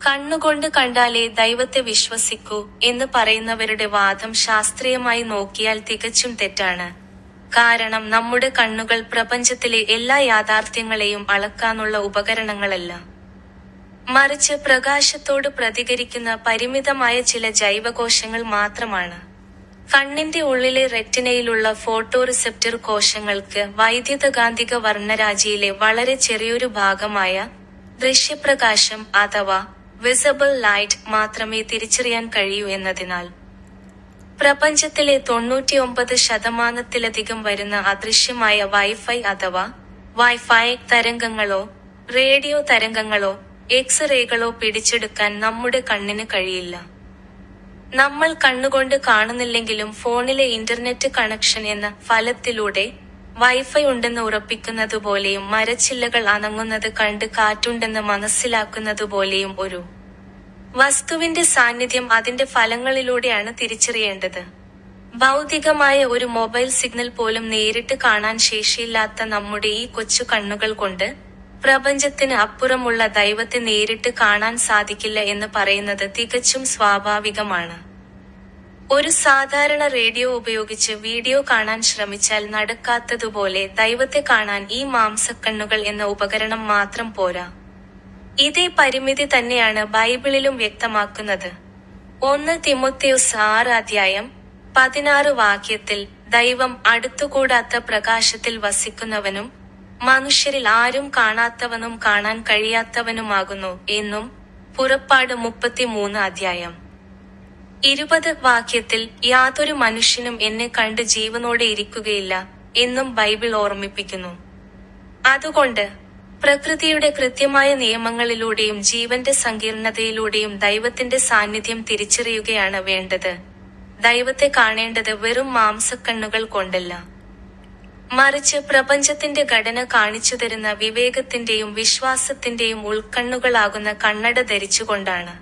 കണ്ണുകൊണ്ട് കണ്ടാലേ ദൈവത്തെ വിശ്വസിക്കൂ എന്ന് പറയുന്നവരുടെ വാദം ശാസ്ത്രീയമായി നോക്കിയാൽ തികച്ചും തെറ്റാണ്. കാരണം നമ്മുടെ കണ്ണുകൾ പ്രപഞ്ചത്തിലെ എല്ലാ യാഥാർത്ഥ്യങ്ങളെയും അളക്കാനുള്ള ഉപകരണങ്ങളല്ല. മറിച്ച് പ്രകാശത്തോട് പ്രതികരിക്കുന്ന പരിമിതമായ ചില ജൈവകോശങ്ങൾ മാത്രമാണ്. കണ്ണിന്റെ ഉള്ളിലെ റെറ്റിനയിലുള്ള ഫോട്ടോറിസെപ്റ്റർ കോശങ്ങൾക്ക് വൈദ്യുതകാന്തിക വർണ്ണരാജിയിലെ വളരെ ചെറിയൊരു ഭാഗമായ ദൃശ്യപ്രകാശം അഥവാ വിസിബിൾ ലൈറ്റ് മാത്രമേ തിരിച്ചറിയാൻ കഴിയൂ എന്നതിനാൽ പ്രപഞ്ചത്തിലെ 99% വരുന്ന അദൃശ്യമായ വൈഫൈ അഥവാ വൈഫൈ തരംഗങ്ങളോ റേഡിയോ തരംഗങ്ങളോ എക്സ്-റേകളോ പിടിച്ചെടുക്കാൻ നമ്മുടെ കണ്ണിന് കഴിയില്ല. നമ്മൾ കണ്ണുകൊണ്ട് കാണുന്നില്ലെങ്കിലും ഫോണിലെ ഇന്റർനെറ്റ് കണക്ഷൻ എന്ന ഫലത്തിലൂടെ വൈഫൈ ഉണ്ടെന്ന് ഉറപ്പിക്കുന്നതുപോലെയും മരച്ചില്ലകൾ അനങ്ങുന്നത് കണ്ട് കാറ്റുണ്ടെന്ന് മനസ്സിലാക്കുന്നതുപോലെയും ഒരു വസ്തുവിന്റെ സാന്നിധ്യം അതിന്റെ ഫലങ്ങളിലൂടെയാണ് തിരിച്ചറിയേണ്ടത്. ഭൗതികമായ ഒരു മൊബൈൽ സിഗ്നൽ പോലും നേരിട്ട് കാണാൻ ശേഷിയില്ലാത്ത നമ്മുടെ ഈ കൊച്ചു കണ്ണുകൾ കൊണ്ട് പ്രപഞ്ചത്തിന് അപ്പുറമുള്ള ദൈവത്തെ നേരിട്ട് കാണാൻ സാധിക്കില്ല എന്ന് പറയുന്നത് തികച്ചും സ്വാഭാവികമാണ്. ഒരു സാധാരണ റേഡിയോ ഉപയോഗിച്ച് വീഡിയോ കാണാൻ ശ്രമിച്ചാൽ നടക്കാത്തതുപോലെ ദൈവത്തെ കാണാൻ ഈ മാംസക്കണ്ണുകൾ എന്ന ഉപകരണം മാത്രം പോരാ. ഇതേ പരിമിതി തന്നെയാണ് ബൈബിളിലും വ്യക്തമാക്കുന്നത്. 1 തിമോഥെയോസ് 6:16 ദൈവം അടുത്തുകൂടാത്ത പ്രകാശത്തിൽ വസിക്കുന്നവനും മനുഷ്യരിൽ ആരും കാണാത്തവനും കാണാൻ കഴിയാത്തവനുമാകുന്നു എന്നും പുറപ്പാട് 33:20 യാതൊരു മനുഷ്യനും എന്നെ കണ്ട് ജീവനോടെ ഇരിക്കുകയില്ല എന്നും ബൈബിൾ ഓർമ്മിപ്പിക്കുന്നു. അതുകൊണ്ട് പ്രകൃതിയുടെ കൃത്യമായ നിയമങ്ങളിലൂടെയും ജീവന്റെ സങ്കീർണതയിലൂടെയും ദൈവത്തിന്റെ സാന്നിധ്യം തിരിച്ചറിയുകയാണ് വേണ്ടത്. ദൈവത്തെ കാണേണ്ടത് വെറും മാംസക്കണ്ണുകൾ കൊണ്ടല്ല, മറിച്ച് പ്രപഞ്ചത്തിന്റെ ഘടന കാണിച്ചുതരുന്ന വിവേകത്തിന്റെയും വിശ്വാസത്തിന്റെയും ഉൾക്കണ്ണുകളാകുന്ന കണ്ണട ധരിച്ചുകൊണ്ടാണ്.